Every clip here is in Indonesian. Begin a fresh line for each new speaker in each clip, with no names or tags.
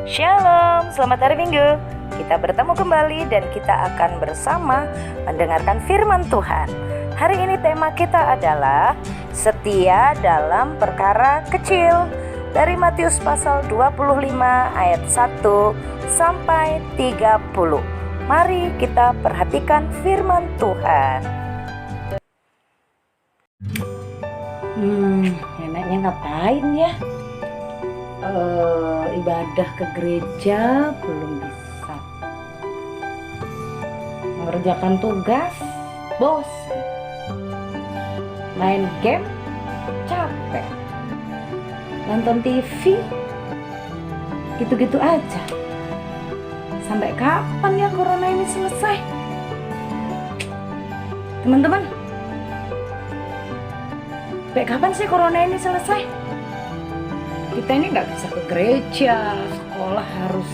Shalom, selamat hari Minggu. Kita bertemu kembali dan kita akan bersama mendengarkan firman Tuhan. Hari ini tema kita adalah setia dalam perkara kecil. Dari Matius pasal 25 ayat 1 sampai 30. Mari kita perhatikan firman Tuhan. Enaknya ngapain ya? Ibadah ke gereja belum bisa, mengerjakan tugas bosan, main game capek, nonton TV gitu-gitu aja. Sampai kapan ya corona ini selesai, teman-teman? Sampai kapan sih corona ini selesai? Kita ini nggak bisa ke gereja, sekolah harus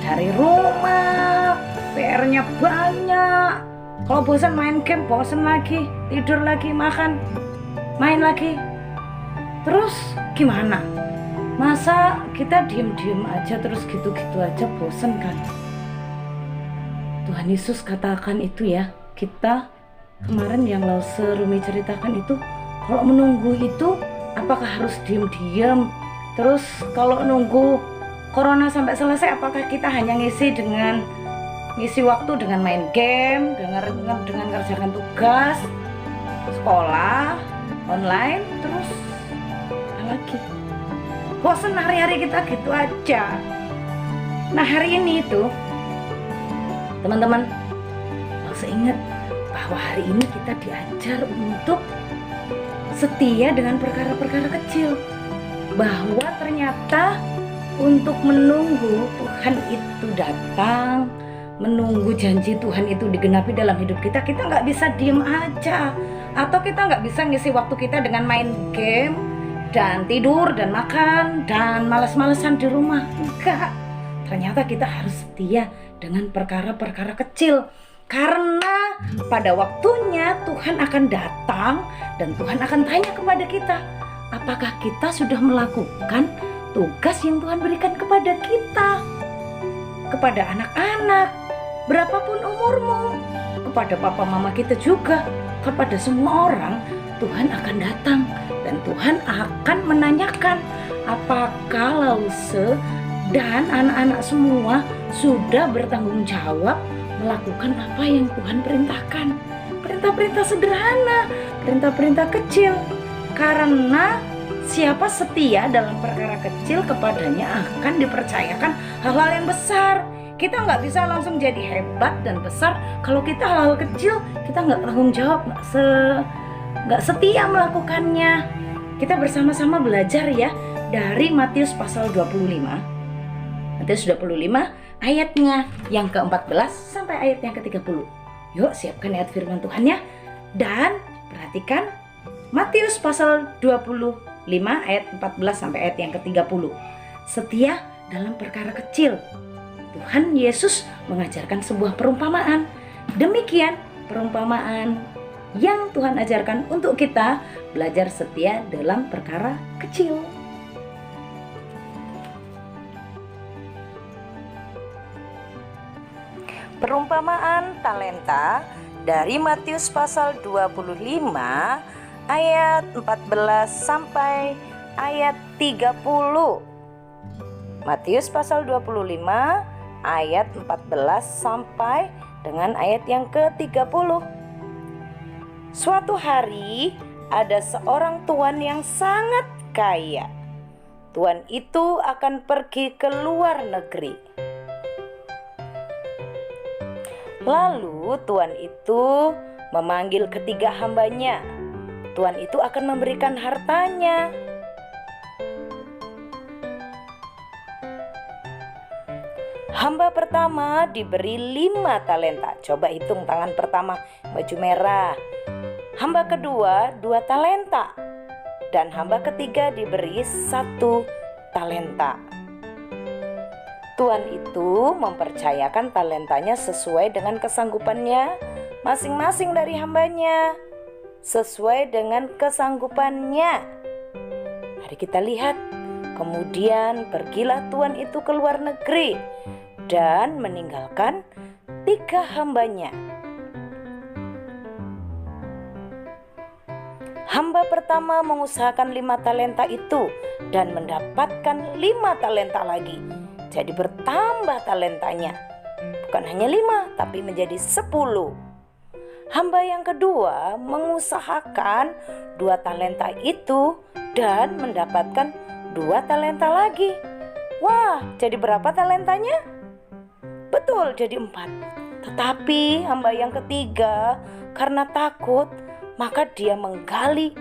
dari rumah, PR-nya banyak. Kalau bosan main game, bosan lagi, tidur lagi, makan, main lagi. Terus gimana? Masa kita diem-diem aja terus gitu-gitu aja, bosan kan? Tuhan Yesus katakan itu ya, kita kemarin yang Lause Rumi ceritakan itu, kalau menunggu itu apakah harus diem-diem? Terus kalau nunggu corona sampai selesai, apakah kita hanya ngisi waktu dengan main game, dengan kerjakan tugas, sekolah, online, terus apa lagi? Bosan hari-hari kita gitu aja. Nah hari ini itu, teman-teman, harus ingat bahwa hari ini kita diajar untuk setia dengan perkara-perkara kecil. Bahwa ternyata untuk menunggu Tuhan itu datang, menunggu janji Tuhan itu digenapi dalam hidup kita, kita nggak bisa diem aja, atau kita nggak bisa ngisi waktu kita dengan main game dan tidur dan makan dan malas-malesan di rumah. Enggak, ternyata kita harus setia dengan perkara-perkara kecil, karena pada waktunya Tuhan akan datang dan Tuhan akan tanya kepada kita, apakah kita sudah melakukan tugas yang Tuhan berikan kepada kita, kepada anak-anak, berapapun umurmu, kepada papa mama kita juga, kepada semua orang. Tuhan akan datang dan Tuhan akan menanyakan apakah Lause dan anak-anak semua sudah bertanggung jawab melakukan apa yang Tuhan perintahkan. Perintah-perintah sederhana, perintah-perintah kecil. Karena siapa setia dalam perkara kecil, kepadanya akan dipercayakan hal-hal yang besar. Kita nggak bisa langsung jadi hebat dan besar kalau kita hal-hal kecil kita nggak tanggung jawab, nggak setia melakukannya. Kita bersama-sama belajar ya dari Matius pasal 25. Matius 25 ayatnya yang ke-14 sampai ayat yang ke-30. Yuk siapkan ayat firman Tuhannya dan perhatikan Matius pasal 25 ayat 14 sampai ayat yang ke-30. Setia dalam perkara kecil. Tuhan Yesus mengajarkan sebuah perumpamaan. Demikian perumpamaan yang Tuhan ajarkan untuk kita belajar setia dalam perkara kecil. Perumpamaan talenta dari Matius pasal 25 ayat 14 sampai ayat 30. Matius pasal 25 ayat 14 sampai dengan ayat yang ke-30. Suatu hari ada seorang tuan yang sangat kaya. Tuan itu akan pergi ke luar negeri. Lalu tuan itu memanggil ketiga hambanya. Tuan itu akan memberikan hartanya. Hamba pertama diberi 5 talenta. Coba hitung tangan pertama, baju merah. Hamba kedua 2 talenta. Dan hamba ketiga diberi 1 talenta. Tuan itu mempercayakan talentanya sesuai dengan kesanggupannya masing-masing dari hambanya. Sesuai dengan kesanggupannya. Mari kita lihat Kemudian pergilah tuan itu ke luar negeri dan meninggalkan 3 hambanya. Hamba pertama mengusahakan 5 talenta itu dan mendapatkan 5 talenta lagi. Jadi bertambah talentanya. Bukan hanya 5, tapi menjadi 10. Hamba yang kedua mengusahakan 2 talenta itu dan mendapatkan 2 talenta lagi. Wah, jadi berapa talentanya? Betul, jadi 4. Tetapi hamba yang ketiga karena takut, maka dia menggali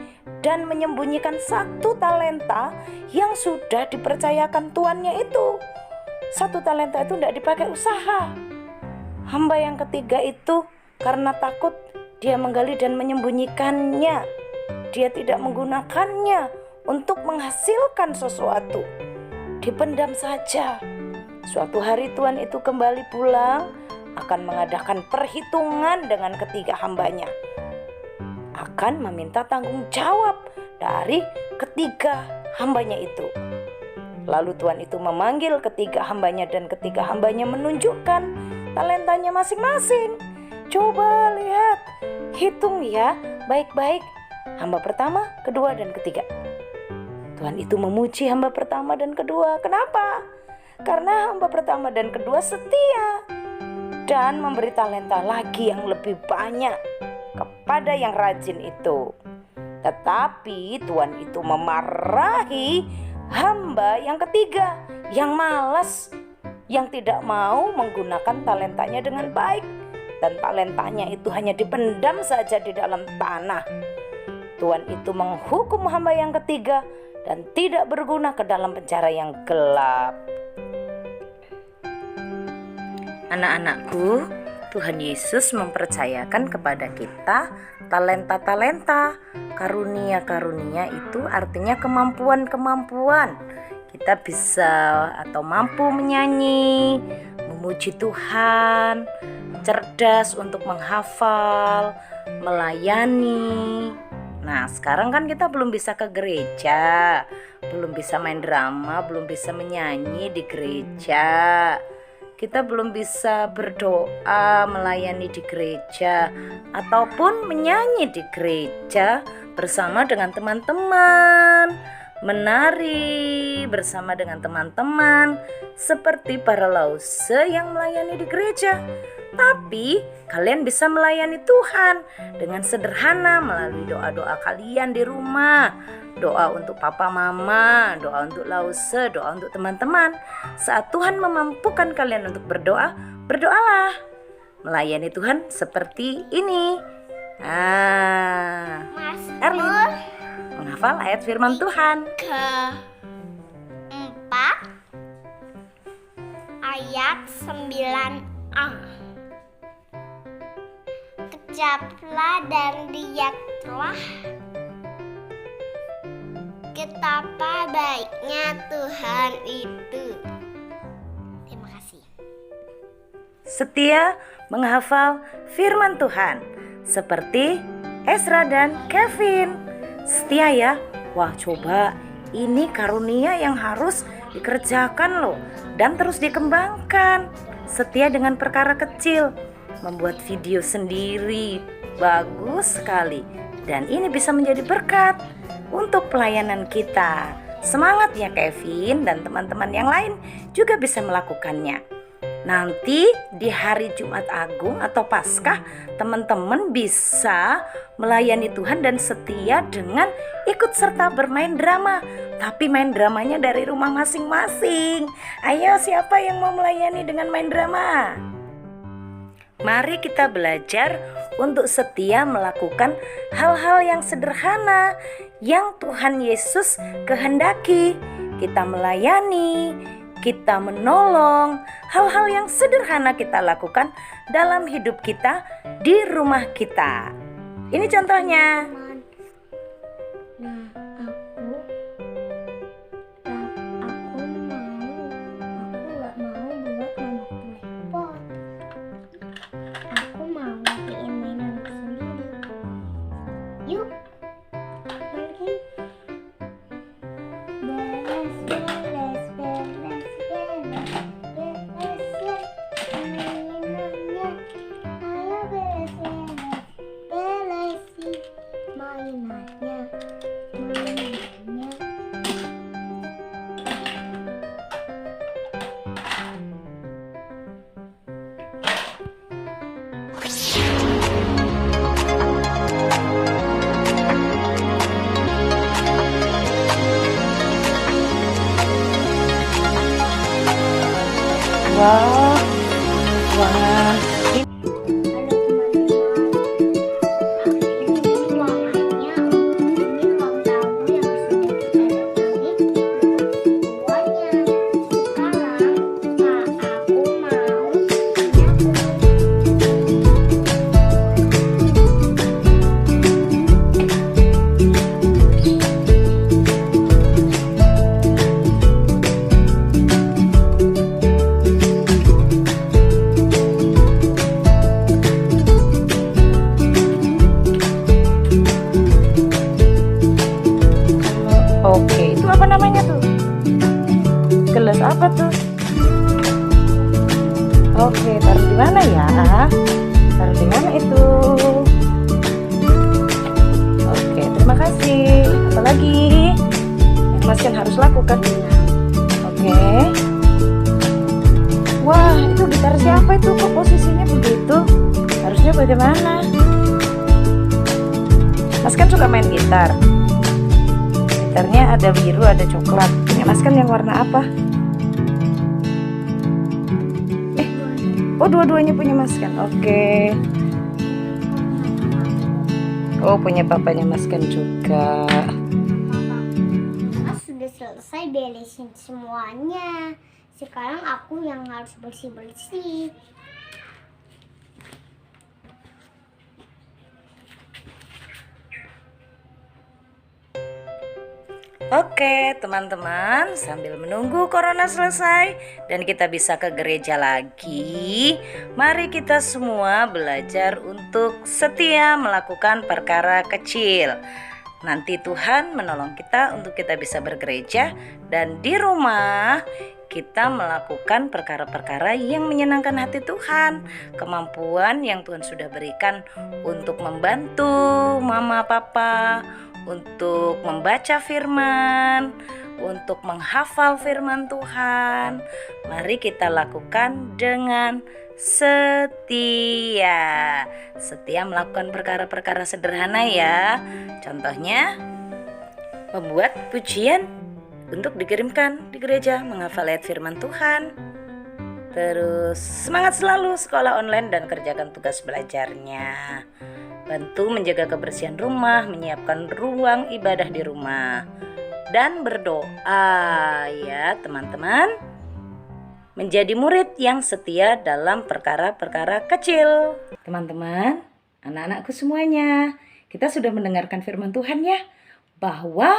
dan menyembunyikan 1 talenta yang sudah dipercayakan tuannya itu. 1 talenta itu tidak dipakai usaha. Hamba yang ketiga itu karena takut, dia menggali dan menyembunyikannya. Dia tidak menggunakannya untuk menghasilkan sesuatu. Dipendam saja. Suatu hari tuan itu kembali pulang, akan mengadakan perhitungan dengan ketiga hambanya. Akan meminta tanggung jawab dari ketiga hambanya itu. Lalu tuan itu memanggil ketiga hambanya dan ketiga hambanya menunjukkan talentanya masing-masing. Coba lihat, hitung ya baik-baik. Hamba pertama, kedua, dan ketiga. Tuan itu memuji hamba pertama dan kedua. Kenapa? Karena hamba pertama dan kedua setia dan memberi talenta lagi yang lebih banyak kepada yang rajin itu. Tetapi tuan itu memarahi hamba yang ketiga yang malas, yang tidak mau menggunakan talentanya dengan baik, dan talentanya itu hanya dipendam saja di dalam tanah. Tuan itu menghukum hamba yang ketiga dan tidak berguna ke dalam penjara yang gelap. Anak-anakku, Tuhan Yesus mempercayakan kepada kita talenta-talenta. Karunia-karunia itu artinya kemampuan-kemampuan. Kita bisa atau mampu menyanyi, memuji Tuhan, cerdas untuk menghafal, melayani. Nah, sekarang kan kita belum bisa ke gereja, belum bisa main drama, belum bisa menyanyi di gereja. Kita belum bisa berdoa, melayani di gereja, ataupun menyanyi di gereja bersama dengan teman-teman, menari bersama dengan teman-teman seperti para lause yang melayani di gereja. Tapi kalian bisa melayani Tuhan dengan sederhana melalui doa-doa kalian di rumah. Doa untuk papa mama, doa untuk lause, doa untuk teman-teman. Saat Tuhan memampukan kalian untuk berdoa, berdoalah. Melayani Tuhan seperti ini. Erlin menghafal ayat firman Tuhan.
Ke-4 ayat 9a. Kecaplah dan lihatlah betapa baiknya Tuhan itu. Terima kasih.
Setia menghafal firman Tuhan seperti Ezra dan Kevin. Setia ya. Wah, coba, ini karunia yang harus dikerjakan loh dan terus dikembangkan. Setia dengan perkara kecil, membuat video sendiri, bagus sekali. Dan ini bisa menjadi berkat untuk pelayanan kita. Semangat ya Kevin, dan teman-teman yang lain juga bisa melakukannya. Nanti di hari Jumat Agung atau Paskah, teman-teman bisa melayani Tuhan dan setia dengan ikut serta bermain drama. Tapi main dramanya dari rumah masing-masing. Ayo, siapa yang mau melayani dengan main drama? Mari kita belajar untuk setia melakukan hal-hal yang sederhana yang Tuhan Yesus kehendaki. Kita melayani, kita menolong, hal-hal yang sederhana kita lakukan dalam hidup kita di rumah kita. Ini contohnya.
Yuk, pergi. Beres.
Allah. Wah,
Halo teman-teman, ini ruangannya ini ruang tamu yang sudah kita datangi semuanya. Sekarang aku mau
oke, itu apa namanya tuh? Gelas apa tuh? Oke, taruh di mana ya? Taruh di mana itu? Oke, terima kasih. Apa lagi yang Mas Ken harus lakukan? Oke. Wah, itu gitar siapa itu? Kok posisinya begitu? Harusnya bagaimana? Mas Ken suka main gitar. Gitarnya ada biru, ada coklat. Punya Mas Ken yang warna apa? Oh, dua-duanya punya Mas Ken. Oke. Oh, punya papanya Mas Ken juga.
Mas sudah selesai beresin semuanya. Sekarang aku yang harus bersih-bersih.
Oke, teman-teman, sambil menunggu corona selesai dan kita bisa ke gereja lagi, mari kita semua belajar untuk setia melakukan perkara kecil. Nanti Tuhan menolong kita untuk kita bisa bergereja dan di rumah kita melakukan perkara-perkara yang menyenangkan hati Tuhan. Kemampuan yang Tuhan sudah berikan untuk membantu mama papa, untuk membaca firman, untuk menghafal firman Tuhan. Mari kita lakukan dengan setia. Setia melakukan perkara-perkara sederhana ya. Contohnya membuat pujian untuk dikirimkan di gereja, menghafal ayat firman Tuhan. Terus semangat selalu sekolah online dan kerjakan tugas belajarnya. Bantu menjaga kebersihan rumah, menyiapkan ruang ibadah di rumah. Dan berdoa ya teman-teman. Menjadi murid yang setia dalam perkara-perkara kecil. Teman-teman, anak-anakku semuanya, kita sudah mendengarkan firman Tuhan ya. Bahwa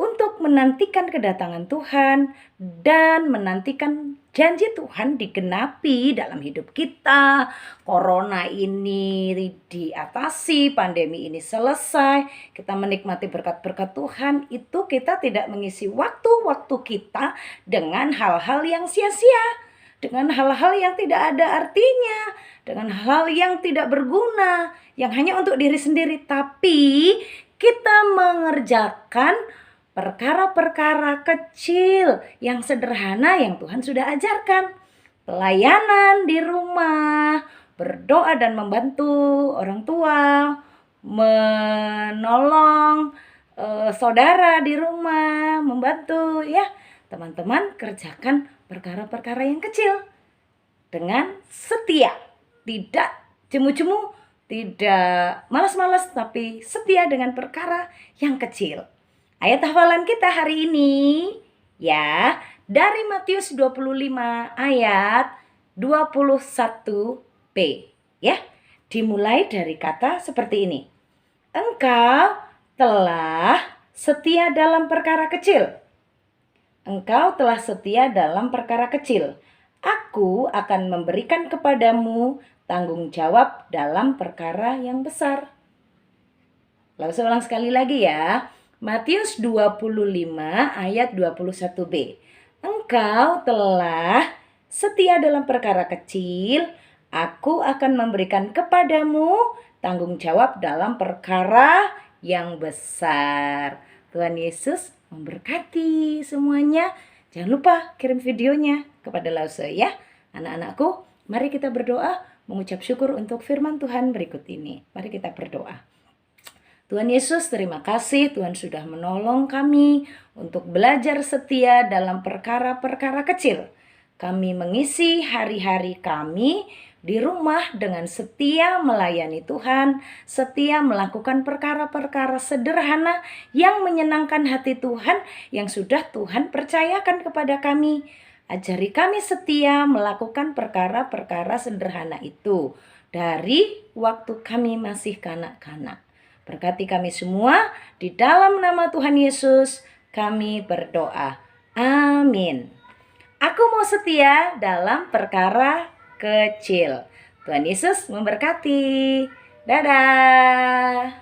untuk menantikan kedatangan Tuhan dan menantikan janji Tuhan digenapi dalam hidup kita. Corona ini diatasi, pandemi ini selesai, kita menikmati berkat-berkat Tuhan. Itu kita tidak mengisi waktu-waktu kita dengan hal-hal yang sia-sia, dengan hal-hal yang tidak ada artinya, dengan hal yang tidak berguna, yang hanya untuk diri sendiri. Tapi kita mengerjakan perkara-perkara kecil yang sederhana yang Tuhan sudah ajarkan. Pelayanan di rumah, berdoa dan membantu orang tua, menolong saudara di rumah, membantu ya. Teman-teman kerjakan perkara-perkara yang kecil dengan setia, tidak jemu-jemu, tidak malas-malas, tapi setia dengan perkara yang kecil. Ayat hafalan kita hari ini ya dari Matius 25 ayat 21b ya. Dimulai dari kata seperti ini. Engkau telah setia dalam perkara kecil. Engkau telah setia dalam perkara kecil. Aku akan memberikan kepadamu tanggung jawab dalam perkara yang besar. Lalu saya ulang sekali lagi ya. Matius 25 ayat 21b. Engkau telah setia dalam perkara kecil, aku akan memberikan kepadamu tanggung jawab dalam perkara yang besar. Tuhan Yesus memberkati semuanya. Jangan lupa kirim videonya kepada Lause ya. Anak-anakku, mari kita berdoa mengucap syukur untuk firman Tuhan berikut ini. Mari kita berdoa. Tuhan Yesus, terima kasih Tuhan sudah menolong kami untuk belajar setia dalam perkara-perkara kecil. kami mengisi hari-hari kami di rumah dengan setia melayani Tuhan, setia melakukan perkara-perkara sederhana yang menyenangkan hati Tuhan yang sudah Tuhan percayakan kepada kami. Ajari kami setia melakukan perkara-perkara sederhana itu dari waktu kami masih kanak-kanak. Berkati kami semua, di dalam nama Tuhan Yesus kami berdoa. Amin. Aku mau setia dalam perkara kecil. Tuhan Yesus memberkati. Dadah.